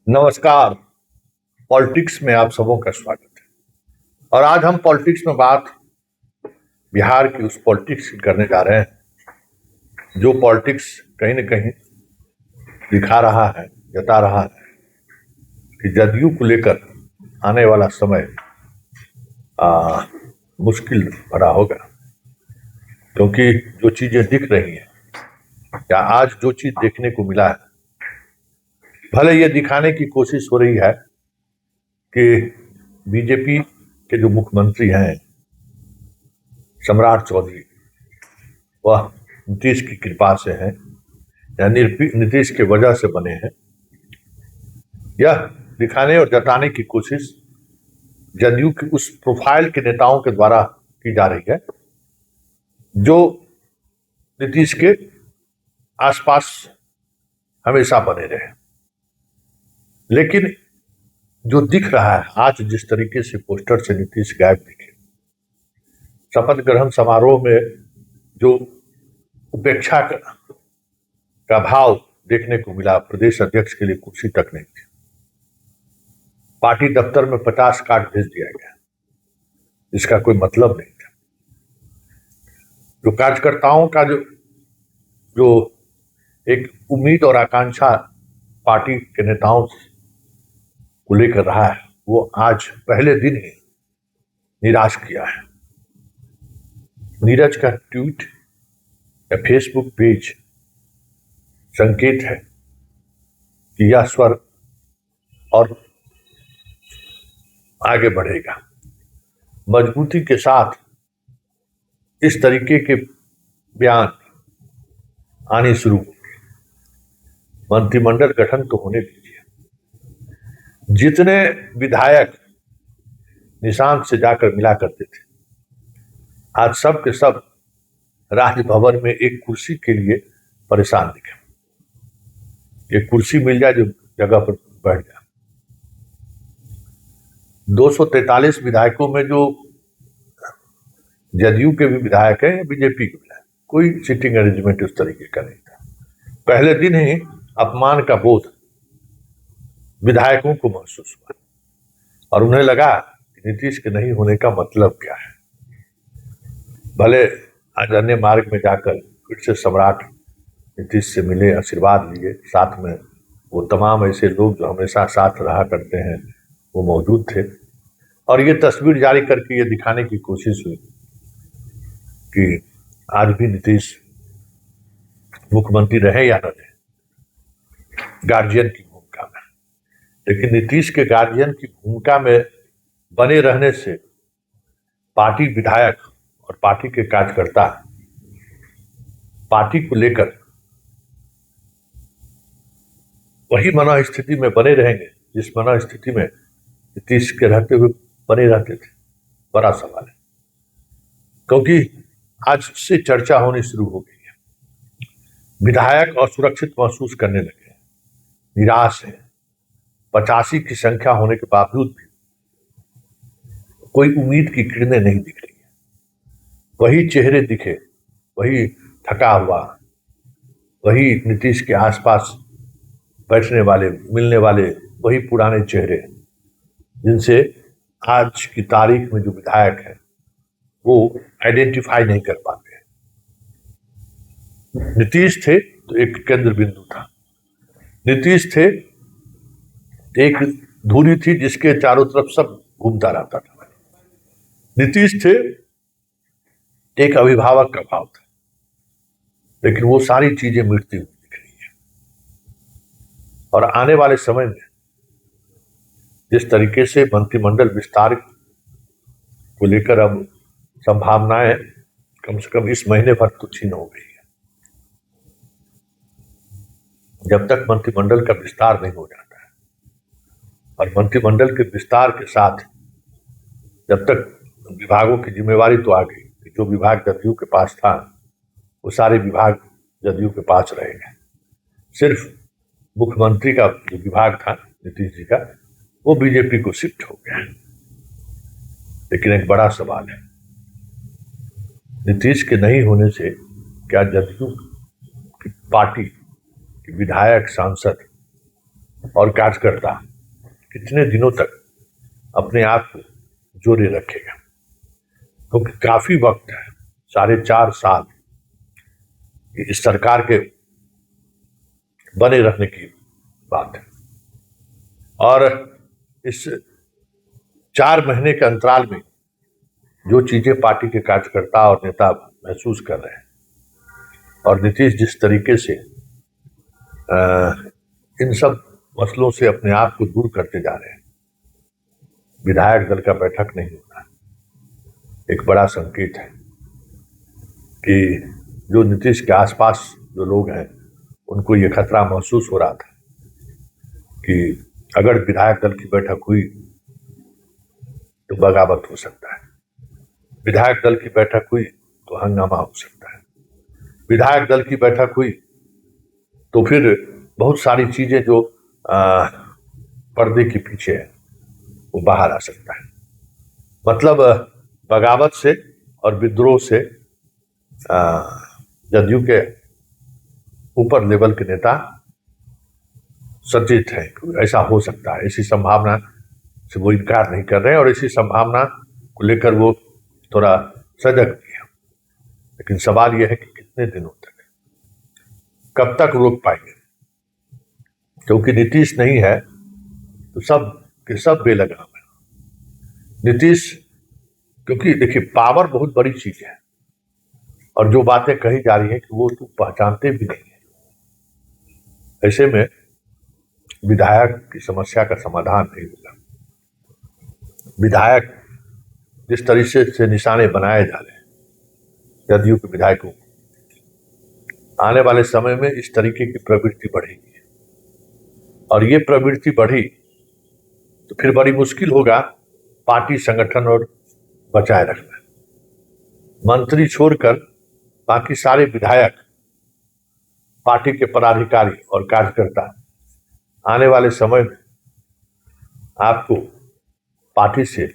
नमस्कार। पॉलिटिक्स में आप सबों का स्वागत है। और आज हम पॉलिटिक्स में बात बिहार की उस पॉलिटिक्स की करने जा रहे हैं जो पॉलिटिक्स कहीं न कहीं दिखा रहा है, जता रहा है कि जदयू को लेकर आने वाला समय आ, मुश्किल भरा होगा। क्योंकि जो चीजें दिख रही हैं या आज जो चीज देखने को मिला है, भले ये दिखाने की कोशिश हो रही है कि बीजेपी के जो मुख्यमंत्री हैं सम्राट चौधरी, वह नीतीश की कृपा से हैं या नीतीश के वजह से बने हैं। यह दिखाने और जताने की कोशिश जदयू की उस प्रोफाइल के नेताओं के द्वारा की जा रही है जो नीतीश के आसपास हमेशा बने रहे। लेकिन जो दिख रहा है आज, जिस तरीके से पोस्टर से नीतीश गायब दिखे, शपथ ग्रहण समारोह में जो उपेक्षा का भाव देखने को मिला, प्रदेश अध्यक्ष के लिए कुर्सी तक नहीं थी। पार्टी दफ्तर में 50 कार्ड भेज दिया गया, इसका कोई मतलब नहीं था। जो कार्यकर्ताओं का जो जो एक उम्मीद और आकांक्षा पार्टी के नेताओं को लेकर रहा है, वो आज पहले दिन ही निराश किया है। नीरज का ट्वीट या फेसबुक पेज संकेत है कि यह स्वर और आगे बढ़ेगा। मजबूती के साथ इस तरीके के बयान आने शुरू होंगे। मंत्रिमंडल गठन तो होने दीजिए। जितने विधायक निशांत से जाकर मिला करते थे, आज सब के सब राजभवन में एक कुर्सी के लिए परेशान दिखे। एक कुर्सी मिल जाए जो जगह पर बैठ जाए। 243 विधायकों में जो जदयू के भी विधायक हैं, बीजेपी के विधायक, कोई सीटिंग अरेंजमेंट उस तरीके का नहीं था। पहले दिन ही अपमान का बोध विधायकों को महसूस हुआ और उन्हें लगा कि नीतीश के नहीं होने का मतलब क्या है। भले आज अन्य मार्ग में जाकर फिर से सम्राट नीतीश से मिले, आशीर्वाद लिए, साथ में वो तमाम ऐसे लोग जो हमेशा साथ रहा करते हैं वो मौजूद थे। और ये तस्वीर जारी करके ये दिखाने की कोशिश हुई कि आज भी नीतीश मुख्यमंत्री रहे या न रहे, गार्जियन की भूमिका में। लेकिन नीतीश के गार्जियन की भूमिका में बने रहने से पार्टी विधायक और पार्टी के कार्यकर्ता पार्टी को लेकर वही मनोस्थिति में बने रहेंगे जिस मनोस्थिति में नीतीश के रहते हुए बने रहते थे। बड़ा सवाल है, क्योंकि आज से चर्चा होनी शुरू हो गई है। विधायक असुरक्षित महसूस करने लगे हैं, निराश है। 85 की संख्या होने के बावजूद भी कोई उम्मीद की किरणें नहीं दिख रही है। वही चेहरे दिखे, वही थका हुआ, वही नीतीश के आसपास बैठने वाले, मिलने वाले वही पुराने चेहरे जिनसे आज की तारीख में जो विधायक है वो आइडेंटिफाई नहीं कर पाते। नीतीश थे तो एक केंद्र बिंदु था। नीतीश थे एक धुरी थी जिसके चारों तरफ सब घूमता रहता था। नीतीश थे एक अभिभावक का भाव था। लेकिन वो सारी चीजें मिटती हुई दिख रही है। और आने वाले समय में जिस तरीके से मंत्रिमंडल विस्तार को लेकर अब संभावनाएं कम से कम इस महीने भर तो छीन हो गई है। जब तक मंत्रिमंडल का विस्तार नहीं हो जाता है और मंत्रिमंडल के विस्तार के साथ जब तक विभागों की जिम्मेवारी तो आ गई कि जो विभाग जदयू के पास था वो सारे विभाग जदयू के पास रहेंगे। सिर्फ मुख्यमंत्री का जो विभाग था नीतीश जी का, वो बीजेपी को शिफ्ट हो गया। लेकिन एक बड़ा सवाल है, नीतीश के नहीं होने से क्या जदयू की पार्टी के विधायक, सांसद और कार्यकर्ता कितने दिनों तक अपने आप को जोड़े रखेगा, क्योंकि काफी वक्त है, 4.5 साल इस सरकार के बने रहने की बात है। और इस 4 महीने के अंतराल में जो चीजें पार्टी के कार्यकर्ता और नेता महसूस कर रहे हैं, और नीतीश जिस तरीके से इन सब मसलों से अपने आप को दूर करते जा रहे हैं, विधायक दल का बैठक नहीं होना एक बड़ा संकेत है कि जो नीतीश के आसपास जो लोग हैं उनको ये खतरा महसूस हो रहा था कि अगर विधायक दल की बैठक हुई तो बगावत हो सकता है, विधायक दल की बैठक हुई तो हंगामा हो सकता है, विधायक दल की बैठक हुई तो फिर बहुत सारी चीजें जो पर्दे के पीछे है वो बाहर आ सकता है। मतलब बगावत से और विद्रोह से जदयू के ऊपर लेवल के नेता सचेत है, ऐसा हो सकता है, ऐसी संभावना से वो इनकार नहीं कर रहे हैं और इसी संभावना को लेकर वो थोड़ा सजग भी है। लेकिन सवाल यह है कि कितने दिनों तक, कब तक रोक पाएंगे, क्योंकि नीतीश नहीं है तो सब के सब बेलगाम है। नीतीश, क्योंकि देखिए पावर बहुत बड़ी चीज है और जो बातें कही जा रही है कि वो तो पहचानते भी नहीं है, ऐसे में विधायक की समस्या का समाधान नहीं होगा। विधायक जिस तरीके से निशाने बनाए जा रहे हैं जदयू के विधायकों को, आने वाले समय में इस तरीके की प्रवृत्ति बढ़ेगी और ये प्रवृत्ति बढ़ी तो फिर बड़ी मुश्किल होगा पार्टी संगठन और बचाए रखना। मंत्री छोड़कर बाकी सारे विधायक, पार्टी के पदाधिकारी और कार्यकर्ता आने वाले समय में आपको पार्टी से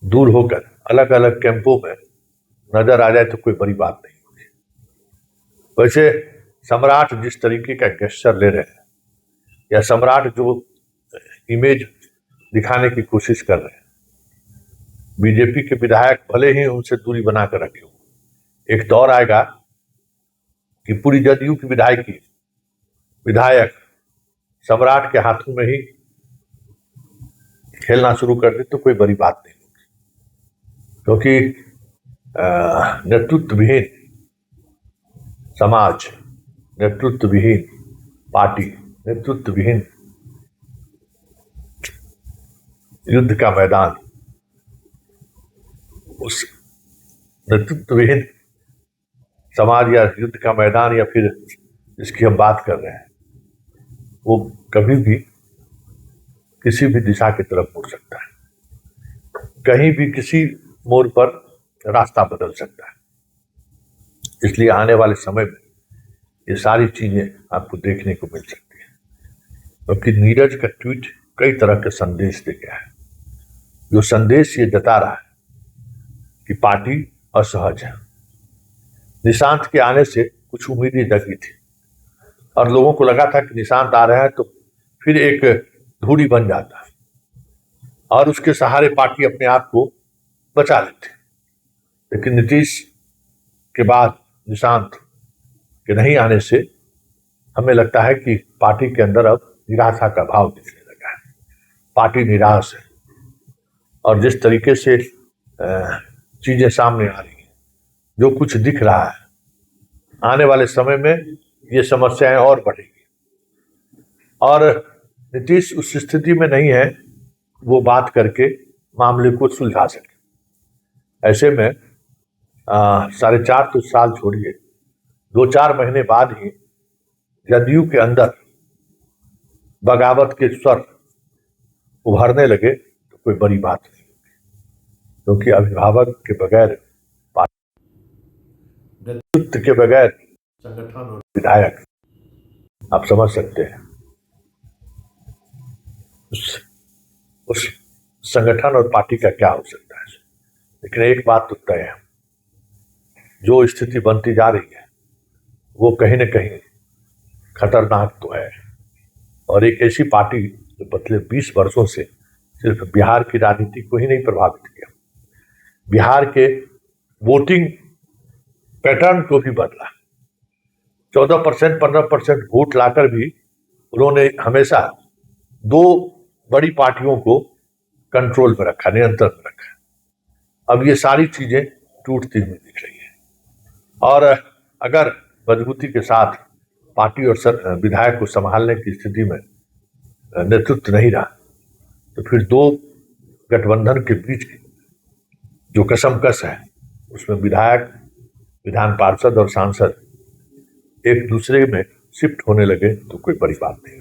दूर होकर अलग अलग कैंपों में नजर आ जाए तो कोई बड़ी बात नहीं होगी। वैसे सम्राट जिस तरीके का गेस्चर ले रहे हैं या सम्राट जो इमेज दिखाने की कोशिश कर रहे हैं, बीजेपी के विधायक भले ही उनसे दूरी बनाकर रखे हो, एक दौर आएगा कि पूरी जदयू की विधायक सम्राट के हाथों में ही खेलना शुरू कर दे तो कोई बड़ी बात नहीं होगी, क्योंकि नेतृत्व विहीन समाज, नेतृत्व विहीन पार्टी, नेतृत्व विहीन युद्ध का मैदान, उस नेतृत्व विहीन समाज या युद्ध का मैदान या फिर जिसकी हम बात कर रहे हैं वो कभी भी किसी भी दिशा की तरफ मुड़ सकता है, कहीं भी किसी मोड़ पर रास्ता बदल सकता है। इसलिए आने वाले समय में ये सारी चीजें आपको देखने को मिल सकती है, क्योंकि नीरज का ट्वीट कई तरह के संदेश दे गया है। जो संदेश ये जता रहा है कि पार्टी असहज है। निशांत के आने से कुछ उम्मीदें जगी थी और लोगों को लगा था कि निशांत आ रहे हैं तो फिर एक धूरी बन जाता है और उसके सहारे पार्टी अपने आप को बचा लेती। लेकिन नीतीश के बाद निशांत के नहीं आने से हमें लगता है कि पार्टी के अंदर अब निराशा का भाव दिखने लगा है। पार्टी निराश है और जिस तरीके से चीजें सामने आ रही हैं, जो कुछ दिख रहा है, आने वाले समय में ये समस्याएं और बढ़ेगी और नीतीश उस स्थिति में नहीं है वो बात करके मामले को सुलझा सके। ऐसे में 4.5 साल छोड़िए, 2-4 महीने बाद ही जदयू के अंदर बगावत के स्वर उभरने लगे तो कोई बड़ी बात नहीं होगी, क्योंकि अभिभावक के बगैर, नेतृत्व के बगैर संगठन और विधायक, आप समझ सकते हैं उस संगठन और पार्टी का क्या हो सकता है। लेकिन एक बात तो तय है, जो स्थिति बनती जा रही है वो कहीं न कहीं खतरनाक तो है और एक ऐसी पार्टी जो पिछले 20 वर्षों से सिर्फ बिहार की राजनीति को ही नहीं प्रभावित किया, बिहार के वोटिंग पैटर्न को भी बदला। 14%, 15% वोट लाकर भी उन्होंने हमेशा दो बड़ी पार्टियों को कंट्रोल में रखा, नियंत्रण में रखा। अब ये सारी चीजें टूटती हुई दिख रही है और अगर मजबूती के साथ पार्टी और विधायक को संभालने की स्थिति में नेतृत्व नहीं रहा तो फिर दो गठबंधन के बीच की जो कशमकश है उसमें विधायक, विधान पार्षद और सांसद एक दूसरे में शिफ्ट होने लगे तो कोई बड़ी बात नहीं।